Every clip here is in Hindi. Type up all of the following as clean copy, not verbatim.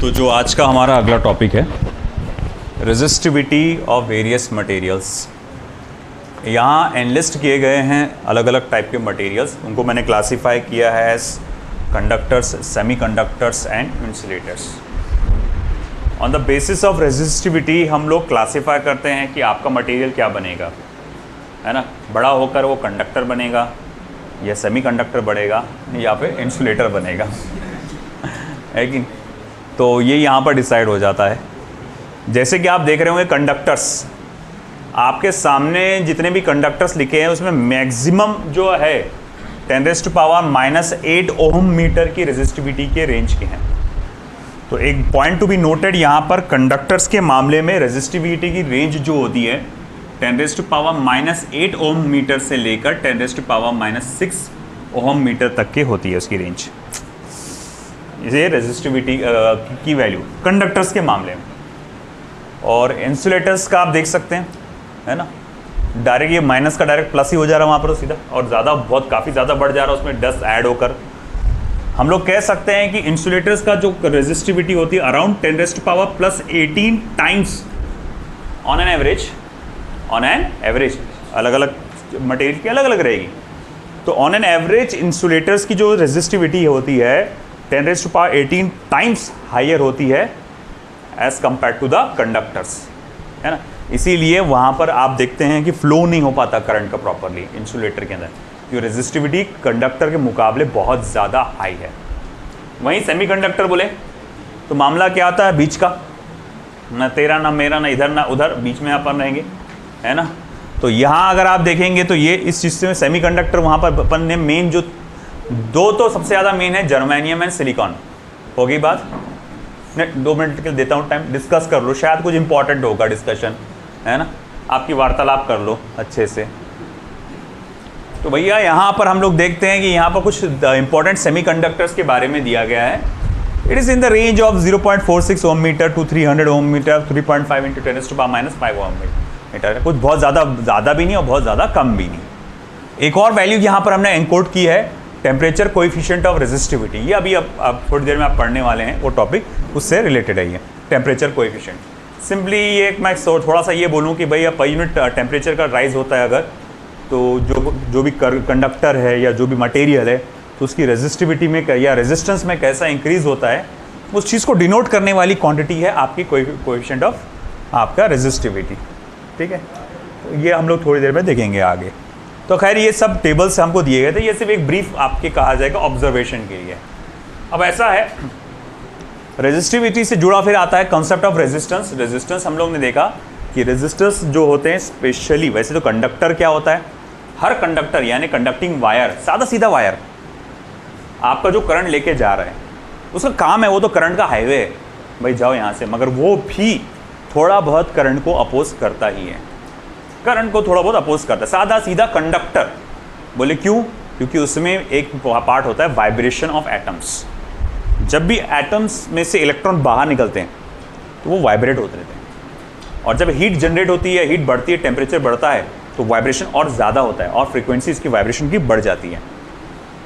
तो जो आज का हमारा अगला टॉपिक है रेजिस्टिविटी ऑफ वेरियस मटेरियल्स। यहाँ एनलिस्ट किए गए हैं अलग अलग टाइप के मटेरियल्स, उनको मैंने क्लासीफाई किया है as conductors, semiconductors and insulators. On the basis of resistivity हम लोग क्लासीफाई करते हैं कि आपका मटेरियल क्या बनेगा, है ना। बड़ा होकर वो कंडक्टर बनेगा या सेमीकंडक्टर बनेगा या फिर इंसुलेटर बनेगा है कि। तो ये यहाँ पर डिसाइड हो जाता है। जैसे कि आप देख रहे होंगे कंडक्टर्स, आपके सामने जितने भी कंडक्टर्स लिखे हैं उसमें मैक्सिमम जो है 10⁻⁻8 ओम मीटर की रेजिस्टिविटी के रेंज के हैं। तो एक पॉइंट टू बी नोटेड, यहाँ पर कंडक्टर्स के मामले में रेजिस्टिविटी की रेंज जो होती है 10⁻⁻8 ओम मीटर से लेकर 10⁻⁻6 ओम मीटर तक की होती है उसकी रेंज। ये रेजिस्टिविटी की वैल्यू कंडक्टर्स के मामले में। और इंसुलेटर्स का आप देख सकते हैं, है ना, डायरेक्ट ये माइनस का डायरेक्ट प्लस ही हो जा रहा है वहाँ पर सीधा, और ज़्यादा बहुत काफ़ी ज़्यादा बढ़ जा रहा है उसमें डस्ट ऐड होकर। हम लोग कह सकते हैं कि इंसुलेटर्स का जो रेजिस्टिविटी होती है around 10⁻+18 times on an average अलग अलग मटेरियल की अलग अलग रहेगी। तो ऑन एन एवरेज इंसुलेटर्स की जो रेजिस्टिविटी होती है 10⁻18 टाइम्स हायर होती है as compare to the conductors, है ना। इसीलिए वहाँ पर आप देखते हैं कि फ्लो नहीं हो पाता करंट का प्रॉपरली इंसुलेटर के अंदर, जो रेजिस्टिविटी कंडक्टर के मुकाबले बहुत ज़्यादा हाई है। वहीं सेमीकंडक्टर बोले तो मामला क्या आता है, बीच का, ना तेरा ना मेरा, ना इधर ना उधर, बीच में अपन रहेंगे, है ना। तो यहाँ अगर आप देखेंगे तो ये इस चीज़ में सेमीकंडक्टर, वहाँ पर अपन ने मेन जो दो तो सबसे ज़्यादा मेन है जर्मेनियम एंड सिलिकॉन। हो गई बात, मैं 2 मिनट के लिए देता हूँ टाइम, डिस्कस कर लो, शायद कुछ इंपॉर्टेंट होगा डिस्कशन, है ना, आपकी वार्तालाप कर लो अच्छे से। तो भैया यहाँ पर हम लोग देखते हैं कि यहाँ पर कुछ इंपॉर्टेंट सेमीकंडक्टर्स के बारे में दिया गया है। It is in the range of 0.46 ohm metre to 300 ohm metre, 3.5 × 10⁻⁻5 ohm metre. कुछ बहुत ज़्यादा भी नहीं और बहुत ज़्यादा कम भी नहीं। एक और वैल्यू यहाँ पर हमने एनकोड की है, टेम्परेचर कोएफिशिएंट ऑफ रेजिस्टिविटी। ये अभी अब थोड़ी देर में आप पढ़ने वाले हैं, वो टॉपिक उससे रिलेटेड है ये टेम्परेचर कोएफिशिएंट। सिंपली ये मैं थोड़ा सा ये बोलूँ कि भाई पर यूनिट टेम्परेचर का राइज होता है अगर, तो जो भी कंडक्टर है या जो भी मटेरियल है तो उसकी रेजिस्टिविटी में या रेजिस्टेंस में कैसा इंक्रीज होता है, उस चीज़ को डिनोट करने वाली क्वांटिटी है आपकी कोएफिशिएंट ऑफ आपका रेजिस्टिविटी। ठीक है, तो ये हम लोग थोड़ी देर में देखेंगे आगे। तो खैर ये सब टेबल्स हमको दिए गए थे, ये सिर्फ एक ब्रीफ आपके कहा जाएगा ऑब्जर्वेशन के लिए। अब ऐसा है, रेजिस्टिविटी से जुड़ा फिर आता है कॉन्सेप्ट ऑफ रेजिस्टेंस। रेजिस्टेंस हम लोग ने देखा कि रेजिस्टेंस जो होते हैं स्पेशली, वैसे तो कंडक्टर क्या होता है, हर कंडक्टर यानी कंडक्टिंग वायर, सादा सीधा वायर आपका जो करंट लेके जा रहा है उसका काम है, वो तो करंट का हाईवे है, भाई जाओ यहाँ से, मगर वो भी थोड़ा बहुत करंट को अपोज करता ही है, करंट को थोड़ा बहुत अपोज करता है। सादा सीधा कंडक्टर बोले क्यों, क्योंकि उसमें एक पार्ट होता है वाइब्रेशन ऑफ एटम्स। जब भी एटम्स में से इलेक्ट्रॉन बाहर निकलते हैं तो वो वाइब्रेट होते रहते हैं, और जब हीट जनरेट होती है, हीट बढ़ती है, टेम्परेचर बढ़ता है, तो वाइब्रेशन और ज़्यादा होता है और फ्रीक्वेंसी इसकी वाइब्रेशन की बढ़ जाती है।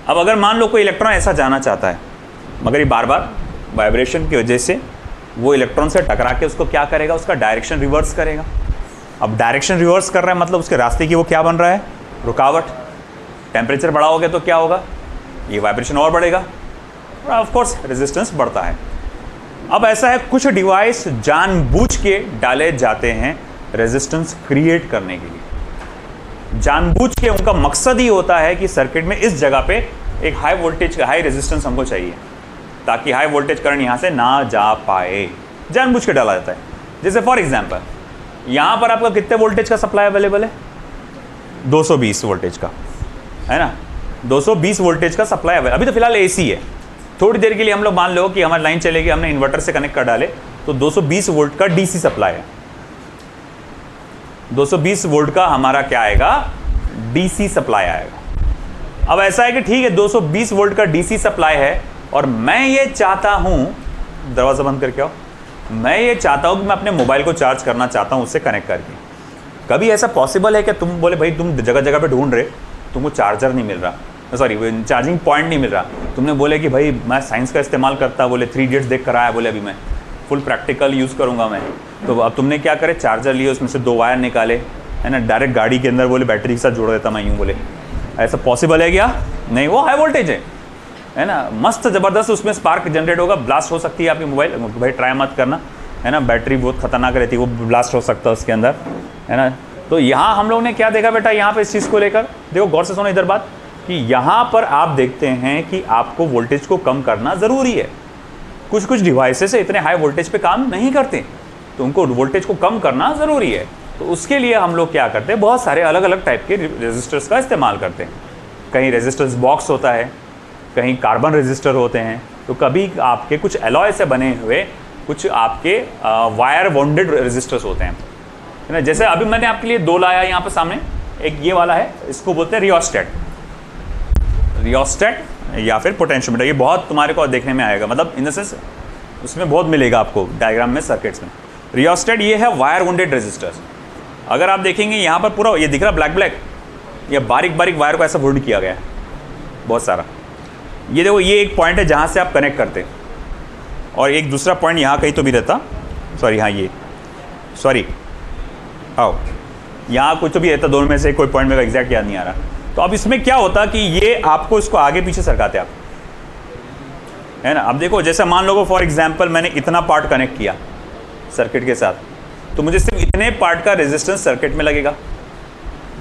अब अगर मान लो कोई इलेक्ट्रॉन ऐसा जाना चाहता है, मगर ये बार बार वाइब्रेशन की वजह से वो इलेक्ट्रॉन से टकरा के उसको क्या करेगा, उसका डायरेक्शन रिवर्स करेगा। अब डायरेक्शन रिवर्स कर रहा है मतलब उसके रास्ते की वो क्या बन रहा है, रुकावट। टेम्परेचर बढ़ा होगा तो क्या होगा, ये वाइब्रेशन और बढ़ेगा, और ऑफ कोर्स रेजिस्टेंस बढ़ता है। अब ऐसा है, कुछ डिवाइस जानबूझ के डाले जाते हैं रेजिस्टेंस क्रिएट करने के लिए। जानबूझ के उनका मकसद ही होता है कि सर्किट में इस जगह पे एक हाई वोल्टेज का हाई रेजिस्टेंस हमको चाहिए, ताकि हाई वोल्टेज करंट यहाँ से ना जा पाए, जानबूझ के डाला जाता है। जैसे फॉर एग्जांपल यहाँ पर आपका कितने वोल्टेज का सप्लाई अवेलेबल है, 220 वोल्टेज का, है ना, 220 वोल्टेज का सप्लाई अवेलेबल। अभी तो फिलहाल एसी है, थोड़ी देर के लिए हम लोग मान लो कि हमारी लाइन चलेगी, हमने इन्वर्टर से कनेक्ट कर डाले, तो 220 वोल्ट का डीसी सप्लाई है। 220 वोल्ट का हमारा क्या आएगा, डीसी सप्लाई आएगा। अब ऐसा है कि ठीक है 220 वोल्ट का डीसी सप्लाई है, और मैं ये चाहता हूं, दरवाजा बंद करके आओ, मैं ये चाहता हूं कि मैं अपने मोबाइल को चार्ज करना चाहता हूं उससे कनेक्ट करके। कभी ऐसा पॉसिबल है कि तुम बोले भाई तुम जगह जगह पे ढूंढ रहे, तुमको चार्जर नहीं मिल रहा, सॉरी चार्जिंग पॉइंट नहीं मिल रहा। तुमने बोले कि भाई मैं साइंस का इस्तेमाल करता, बोले 3 इडियट्स देख कर आया, बोले अभी मैं फुल प्रैक्टिकल यूज़ करूँगा मैं। तो अब तुमने क्या करे, चार्जर लिए, उसमें से 2 वायर निकाले, है ना, डायरेक्ट गाड़ी के अंदर बोले बैटरी के साथ जोड़ देता मैं यूँ, बोले ऐसा पॉसिबल है क्या? नहीं, वो हाई वोल्टेज है ना, मस्त ज़बरदस्त उसमें स्पार्क जनरेट होगा, ब्लास्ट हो सकती है आपकी मोबाइल। भाई ट्राई मत करना, है ना, बैटरी बहुत खतरनाक रहती है, वो ब्लास्ट हो सकता है उसके अंदर, है ना। तो यहाँ हम लोग ने क्या देखा बेटा, यहाँ पे इस चीज़ को लेकर देखो, गौर से सुनो इधर बात, कि यहाँ पर आप देखते हैं कि आपको वोल्टेज को कम करना ज़रूरी है। कुछ कुछ डिवाइसेस इतने हाई वोल्टेज पे काम नहीं करते, तो उनको वोल्टेज को कम करना ज़रूरी है। तो उसके लिए हम लोग क्या करते हैं, बहुत सारे अलग अलग टाइप के रेजिस्टर्स का इस्तेमाल करते हैं। कहीं रेजिस्टेंस बॉक्स होता है, कहीं कार्बन रेजिस्टर होते हैं, तो कभी आपके कुछ एलॉय से बने हुए कुछ आपके वायर बॉन्डेड रेजिस्टर्स होते हैं, है ना। जैसे अभी मैंने आपके लिए 2 लाया यहाँ पर सामने, एक ये वाला है, इसको बोलते हैं रियोस्टेट या फिर पोटेंशियोमीटर। ये बहुत तुम्हारे को देखने में आएगा, मतलब इन द सेंस उसमें बहुत मिलेगा आपको डायग्राम में, सर्किट्स में। रियोस्टेट ये है वायर वोल्टेज रेजिस्टर्स। अगर आप देखेंगे यहाँ पर पूरा ये दिख रहा ब्लैक, ये बारीक बारीक वायर को ऐसा वोल्ड किया गया है बहुत सारा। ये देखो, ये एक पॉइंट है जहाँ से आप कनेक्ट करते, और एक दूसरा पॉइंट यहाँ कहीं तो भी रहता, सॉरी हाँ ये, सॉरी आओ, यहाँ कुछ तो भी रहता, दोनों में से कोई पॉइंट मेरा एग्जैक्ट याद नहीं आ रहा। तो अब इसमें क्या होता कि ये आपको इसको आगे पीछे सरकाते आप, है ना। अब देखो, जैसे मान लो फॉर एग्जांपल मैंने इतना पार्ट कनेक्ट किया सर्किट के साथ, तो मुझे सिर्फ इतने पार्ट का रेजिस्टेंस सर्किट में लगेगा,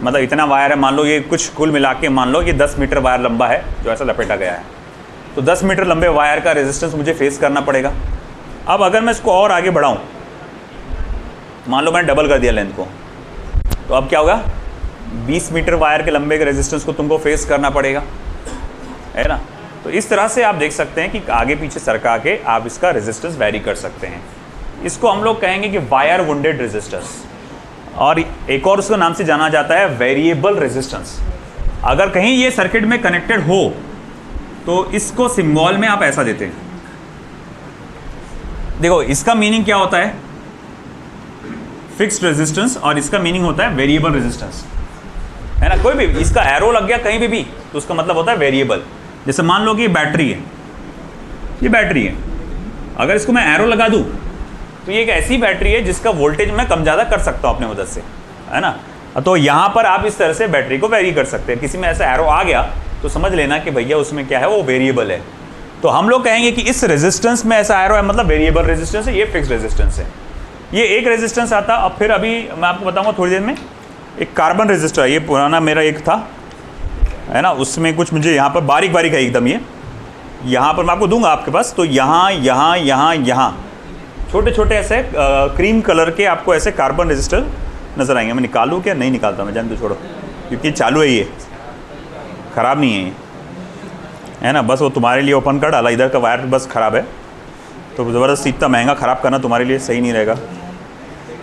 मतलब इतना वायर है, मान लो ये कुछ कुल मिला के मान लो ये 10 मीटर वायर लंबा है जो ऐसा लपेटा गया है, तो 10 मीटर लंबे वायर का रेजिस्टेंस मुझे फेस करना पड़ेगा। अब अगर मैं इसको और आगे बढ़ाऊँ, मान लो मैंने डबल कर दिया लेंथ को, तो अब क्या होगा, 20 मीटर वायर के लंबे के रेजिस्टेंस को तुमको फेस करना पड़ेगा, है ना। तो इस तरह से आप देख सकते हैं कि आगे पीछे सरका के आप इसका रेजिस्टेंस वैरी कर सकते हैं। इसको हम लोग कहेंगे कि वायर वुंडेड रेजिस्टेंस, और एक और उसका नाम से जाना जाता है वेरिएबल रेजिस्टेंस। अगर कहीं ये सर्किट में कनेक्टेड हो तो इसको सिंबल में आप ऐसा देते हैं। देखो, इसका मीनिंग क्या होता है, फिक्स्ड रेजिस्टेंस, और इसका मीनिंग होता है वेरिएबल रेजिस्टेंस, है ना। कोई भी इसका एरो लग गया कहीं भी तो उसका मतलब होता है वेरिएबल। जैसे मान लो कि ये बैटरी है, ये बैटरी है, अगर इसको मैं एरो लगा दूं तो ये एक ऐसी बैटरी है जिसका वोल्टेज मैं कम ज़्यादा कर सकता हूँ अपने मदद से, है ना। तो यहाँ पर आप इस तरह से बैटरी को वेरी कर सकते हैं। किसी में ऐसा एरो आ गया तो समझ लेना कि भैया उसमें क्या है, वो वेरिएबल है। तो हम लोग कहेंगे कि इस रेजिस्टेंस में ऐसा एरो है, मतलब वेरिएबल रेजिस्टेंस है, ये फिक्स रेजिस्टेंस है। ये एक रेजिस्टेंस आता। अब फिर अभी मैं आपको बताऊँगा थोड़ी देर में, एक कार्बन रेजिस्टर, ये पुराना मेरा एक था, है ना, उसमें कुछ मुझे यहाँ पर बारीक बारीक है एकदम, ये यहाँ पर मैं आपको दूंगा आपके पास। तो यहाँ छोटे छोटे ऐसे क्रीम कलर के आपको ऐसे कार्बन रेजिस्टर नज़र आएंगे। मैं निकालूँ क्या? नहीं निकालता मैं, जान दो, छोड़ो, क्योंकि चालू है, ये ख़राब नहीं है ये, है ना। बस वो तुम्हारे लिए ओपन कर डाला, इधर का वायर बस ख़राब है, तो ज़बरदस्त इतना महंगा ख़राब करना तुम्हारे लिए सही नहीं रहेगा।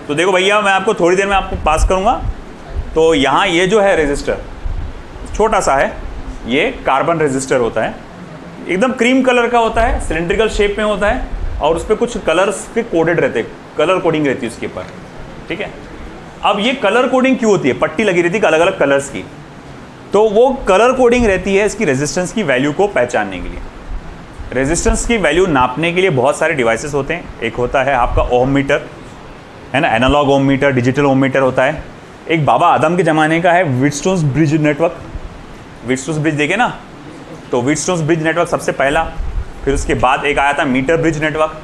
तो देखो भैया, मैं आपको थोड़ी देर में आपको पास करूँगा। तो यहाँ ये जो है रेजिस्टर छोटा सा है, ये कार्बन रेजिस्टर होता है, एकदम क्रीम कलर का होता है, सिलेंड्रिकल शेप में होता है, और उस पर कुछ कलर्स के कोडेड रहते हैं, कलर कोडिंग रहती है उसके ऊपर, ठीक है। अब ये कलर कोडिंग क्यों होती है? पट्टी लगी रहती है अलग अलग कलर्स की, तो वो कलर कोडिंग रहती है इसकी रेजिस्टेंस की वैल्यू को पहचानने के लिए। रेजिस्टेंस की वैल्यू नापने के लिए बहुत सारे डिवाइसेस होते हैं। एक होता है आपका ओम मीटर, है ना, एनालॉग ओम मीटर, डिजिटल ओम मीटर होता है। एक बाबा आदम के ज़माने का है व्हीटस्टोन्स ब्रिज नेटवर्क, व्हीटस्टोन्स ब्रिज देखे ना, तो व्हीटस्टोन्स ब्रिज नेटवर्क सबसे पहला, फिर उसके बाद एक आया था मीटर ब्रिज नेटवर्क,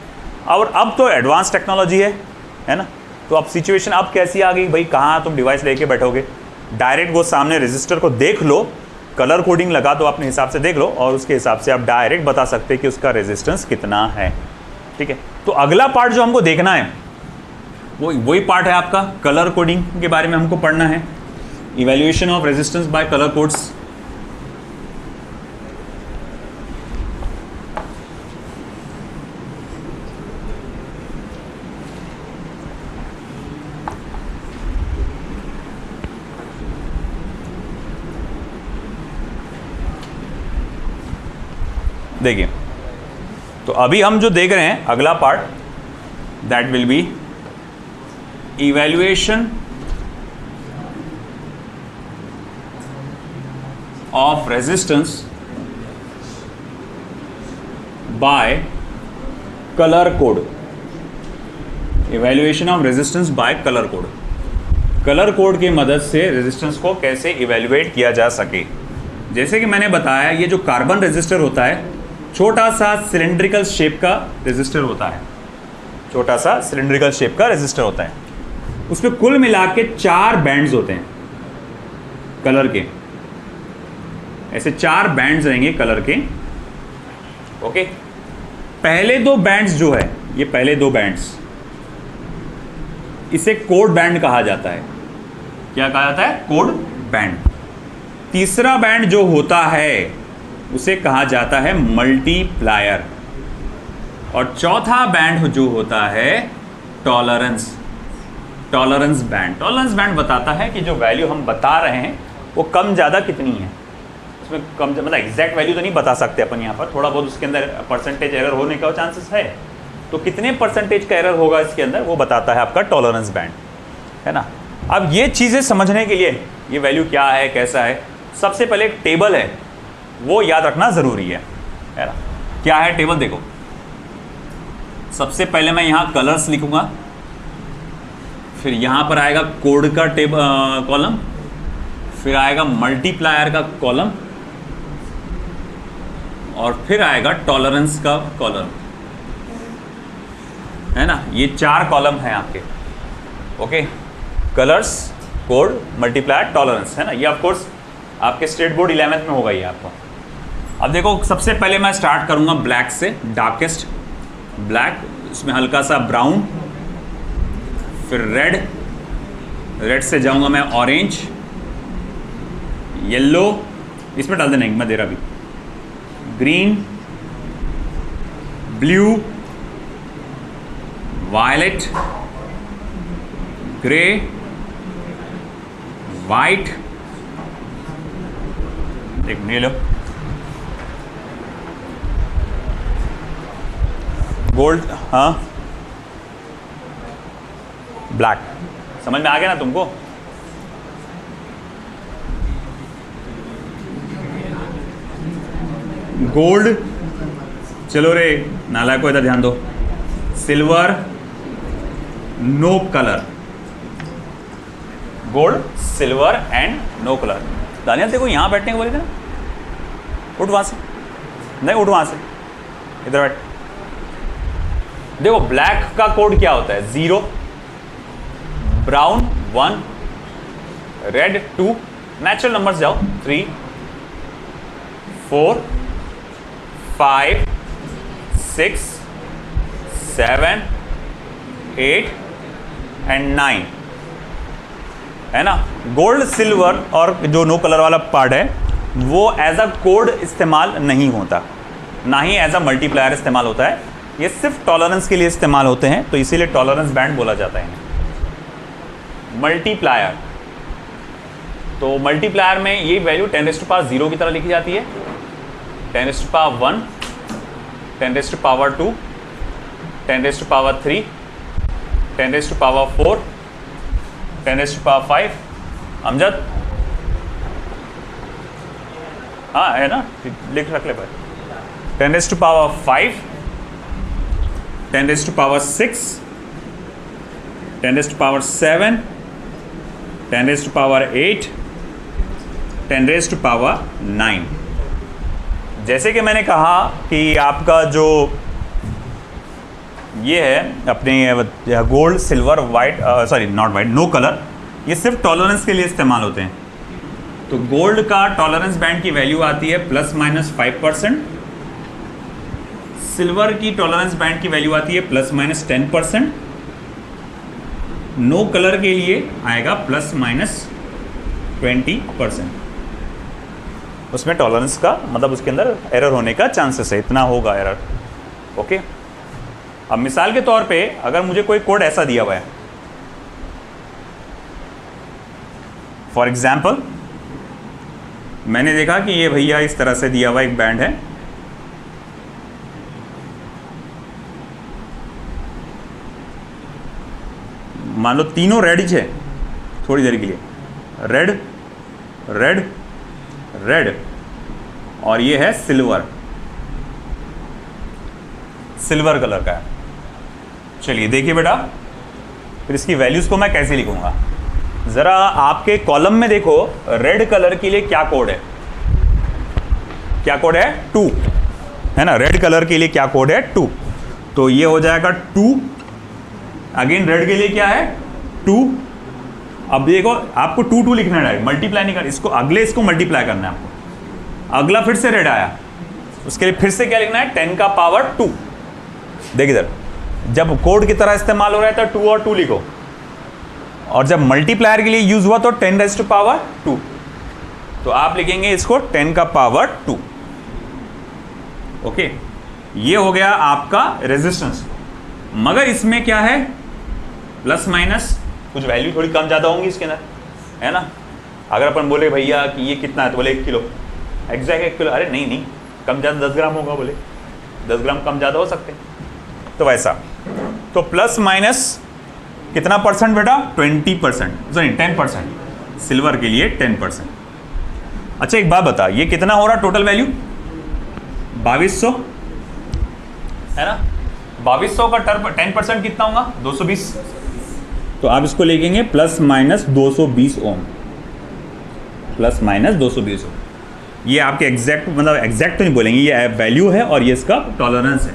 और अब तो एडवांस टेक्नोलॉजी है ना। तो अब सिचुएशन अब कैसी आ गई भाई, कहाँ तुम डिवाइस लेके बैठोगे, डायरेक्ट वो सामने रजिस्टर को देख लो, कलर कोडिंग लगा दो अपने हिसाब से, देख लो, और उसके हिसाब से आप डायरेक्ट बता सकते हैं कि उसका रेजिस्टेंस कितना है, ठीक है। तो अगला पार्ट जो हमको देखना है वो वही पार्ट है आपका कलर कोडिंग के बारे में हमको पढ़ना है, evaluation of resistance bye colour codes. देखिए, तो अभी हम जो देख रहे हैं अगला part, that will be evaluation of resistance bye colour code, evaluation of resistance bye colour code, colour code की मदद से रेजिस्टेंस को कैसे इवैल्यूएट किया जा सके। जैसे कि मैंने बताया, ये जो कार्बन रेजिस्टर होता है छोटा सा सिलेंड्रिकल शेप का रेजिस्टर होता है, छोटा सा सिलेंड्रिकल शेप का रेजिस्टर होता है। उसमें कुल मिला के 4 बैंड्स होते हैं कलर के, ऐसे 4 बैंड्स रहेंगे कलर के। ओके, पहले 2 बैंड्स जो है, ये पहले 2 बैंड्स, इसे कोड बैंड कहा जाता है। क्या कहा जाता है? Code band. तीसरा बैंड जो होता है उसे कहा जाता है मल्टीप्लायर, और चौथा बैंड जो होता है tolerance, tolerance band. Tolerance band बताता है कि जो वैल्यू हम बता रहे हैं वो कम ज़्यादा कितनी है। उसमें कम, मतलब एग्जैक्ट वैल्यू तो नहीं बता सकते अपन यहाँ पर, थोड़ा बहुत उसके अंदर परसेंटेज एरर होने का चांसेस है, तो कितने परसेंटेज का एरर होगा इसके अंदर वो बताता है आपका टॉलरेंस बैंड, है ना। अब ये चीज़ें समझने के लिए ये वैल्यू क्या है, कैसा है, सबसे पहले एक टेबल है वो याद रखना ज़रूरी है ना। क्या है टेबल? देखो, सबसे पहले मैं यहाँ कलर्स लिखूँगा, फिर यहाँ पर आएगा कोड का कॉलम, फिर आएगा मल्टीप्लायर का कॉलम, और फिर आएगा टॉलरेंस का कॉलम, है ना। ये 4 कॉलम हैं आपके। Okay, colours, code, multiplier, tolerance, है ना। ये ऑफ कोर्स आपके स्टेट बोर्ड 11th में होगा ये आपको। अब देखो, सबसे पहले मैं स्टार्ट करूंगा ब्लैक से, डार्केस्ट ब्लैक, इसमें हल्का सा ब्राउन, फिर रेड, रेड से जाऊंगा मैं ऑरेंज, येलो, इसमें डाल देना मैं दे रहा भी, green, blue, violet, grey, white, एक नीलो, गोल्ड, हाँ ब्लैक। समझ में आ गया ना तुमको? गोल्ड, चलो रे नाला को इधर ध्यान दो, silver, no colour, gold, silver and no colour. Dania देखो यहाँ बैठने को बोले थे ना, उठ वहां से, नहीं उठ वहां से, इधर बैठ। देखो ब्लैक का कोड क्या होता है? 0, ब्राउन 1, रेड 2, नेचुरल नंबर्स जाओ 3, 4, 5, 6, 7, 8 एंड 9, है ना। गोल्ड, सिल्वर और जो नो कलर वाला पार्ट है वो एज अ कोड इस्तेमाल नहीं होता, ना ही एज अ मल्टीप्लायर इस्तेमाल होता है। ये सिर्फ टॉलरेंस के लिए इस्तेमाल होते हैं, तो इसीलिए टॉलरेंस बैंड बोला जाता है। मल्टीप्लायर, तो मल्टीप्लायर में ये वैल्यू 10⁻0 की तरह लिखी जाती है, 10⁻1, 10⁻2, 10⁻3, 10⁻4, 10⁻5। अमजद, हाँ है ना, लिख रख ले भाई। 10⁻5, 10⁻6, 10⁻7, 10⁻8, 10⁻9। जैसे कि मैंने कहा कि आपका जो ये है अपने gold, silver, white, sorry not white, no colour, ये सिर्फ टॉलरेंस के लिए इस्तेमाल होते हैं। तो गोल्ड का टॉलरेंस बैंड की वैल्यू आती है ±5%, सिल्वर की टॉलरेंस बैंड की वैल्यू आती है ±10%, नो कलर के लिए आएगा ±20%। उसमें टॉलरेंस का मतलब उसके अंदर एरर होने का चांसेस है, इतना होगा एरर। ओके, अब मिसाल के तौर पे अगर मुझे कोई कोड ऐसा दिया हुआ है, फॉर एग्जाम्पल मैंने देखा कि ये भैया इस तरह से दिया हुआ एक बैंड है, मान लो तीनों रेड ही है थोड़ी देर के लिए, रेड, रेड रेड, और ये है सिल्वर, सिल्वर कलर का है। चलिए देखिए बेटा, फिर इसकी वैल्यूज को मैं कैसे लिखूंगा, जरा आपके कॉलम में देखो, रेड कलर के लिए क्या कोड है, क्या कोड है 2 है ना, रेड कलर के लिए क्या कोड है 2, तो ये हो जाएगा 2। अगेन रेड के लिए क्या है 2। अब देखो आपको 2 2 लिखना है, मल्टीप्लाई नहीं करना इसको, अगले इसको मल्टीप्लाई करना है आपको। अगला फिर से रेड आया, उसके लिए फिर से क्या लिखना है 10 का पावर 2। देखिए इधर, जब कोड की तरह इस्तेमाल हो रहा है तो 2 और 2 लिखो, और जब मल्टीप्लायर के लिए यूज हुआ तो 10 रेज़ टू पावर 2, तो आप लिखेंगे इसको 10 का पावर 2। ओके, ये हो गया आपका रेजिस्टेंस। मगर इसमें क्या है, प्लस माइनस कुछ वैल्यू थोड़ी कम ज़्यादा होंगी इसके अंदर, है ना। अगर अपन बोले भैया कि ये कितना है, तो बोले 1 किलो, एग्जैक्ट 1 किलो, अरे नहीं नहीं, कम ज़्यादा 10 ग्राम होगा, बोले 10 ग्राम कम ज़्यादा हो सकते हैं, तो वैसा। तो प्लस माइनस कितना परसेंट बेटा, 20%, सॉरी 10%, सिल्वर के लिए 10%। अच्छा एक बात बता, ये कितना हो रहा टोटल वैल्यू, 2200 है ना। 2200 का 10% कितना होगा, 220। तो आप इसको लिखेंगे प्लस माइनस 220 ओम, प्लस माइनस 220 ओम। ये आपके एग्जैक्ट, मतलब एग्जैक्ट तो नहीं बोलेंगे, ये वैल्यू है और ये इसका टॉलरेंस है,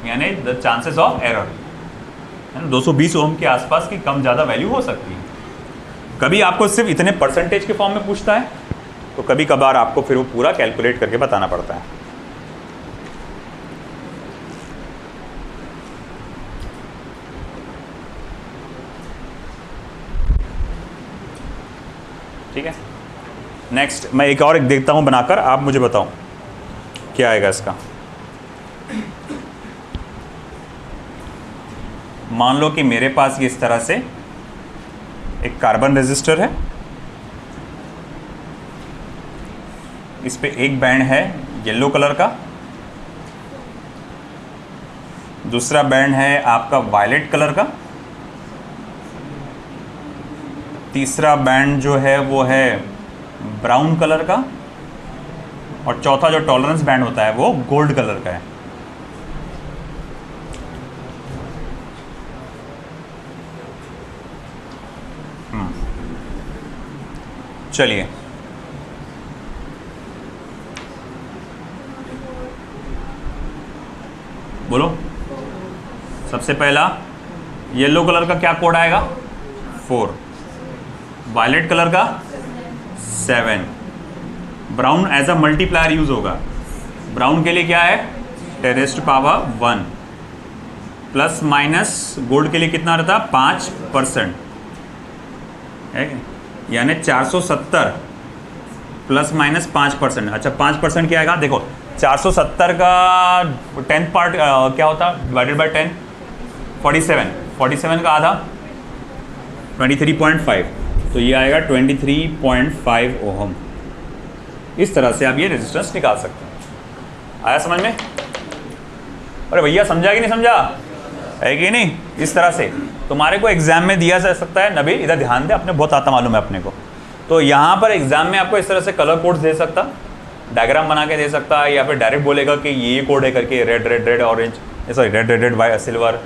यानी द चांसेस ऑफ एरर है ना, 220 ओम के आसपास की कम ज़्यादा वैल्यू हो सकती है। कभी आपको सिर्फ इतने परसेंटेज के फॉर्म में पूछता है, तो कभी कभार आपको फिर वो पूरा कैलकुलेट करके बताना पड़ता है। ठीक है, नेक्स्ट मैं एक और देखता हूँ बनाकर, आप मुझे बताओ क्या आएगा इसका। मान लो कि मेरे पास ये इस तरह से एक कार्बन रेजिस्टर है, इस पे एक बैंड है येलो कलर का, दूसरा बैंड है आपका वायलेट कलर का, तीसरा बैंड जो है वो है ब्राउन कलर का, और चौथा जो टॉलरेंस बैंड होता है वो गोल्ड कलर का है। चलिए बोलो, सबसे पहला येलो कलर का क्या कोड आएगा 4, वायलेट कलर का 7, brown as a multiplier use होगा, ब्राउन के लिए क्या है 10 raise to power 1, plus minus gold के लिए कितना रहता 5% है, यानी 470 प्लस माइनस 5%। अच्छा 5% क्या आएगा, देखो 470 का 10th पार्ट क्या होता है, डिवाइडेड बाय 10, 47 का आधा 23.5, तो ये आएगा 23.5 ओहम। इस तरह से आप ये रेजिस्टेंस निकाल सकते हैं। आया समझ में? अरे भैया समझा कि नहीं समझा, है कि नहीं? इस तरह से तुम्हारे को एग्जाम में दिया जा सकता है। नबील इधर ध्यान दे, अपने बहुत आता मालूम है अपने को। तो यहाँ पर एग्जाम में आपको इस तरह से कलर कोड्स दे सकता, डायग्राम बना के दे सकता है, या फिर डायरेक्ट बोलेगा कि ये कोड है करके, red red red orange, sorry red red red silver,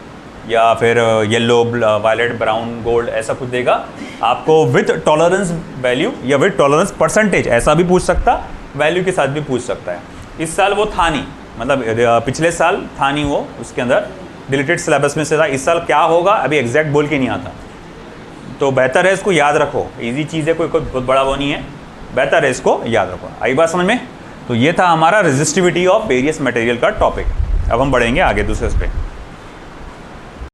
या फिर येलो वायलेट ब्राउन गोल्ड, ऐसा कुछ देगा आपको विथ टॉलरेंस वैल्यू या विथ टॉलरेंस परसेंटेज, ऐसा भी पूछ सकता, वैल्यू के साथ भी पूछ सकता है। इस साल वो था नहीं, मतलब पिछले साल था नहीं वो, उसके अंदर डिलीटेड सिलेबस में से था। इस साल क्या होगा अभी एग्जैक्ट बोल के नहीं आता, तो बेहतर है इसको याद रखो। इजी चीज़ है, कोई बहुत बड़ा वो नहीं है, बेहतर है इसको याद रखो। आई बात समझ में? तो ये था हमारा रेजिस्टिविटी ऑफ वेरियस मटेरियल का टॉपिक। अब हम बढ़ेंगे आगे दूसरे पे।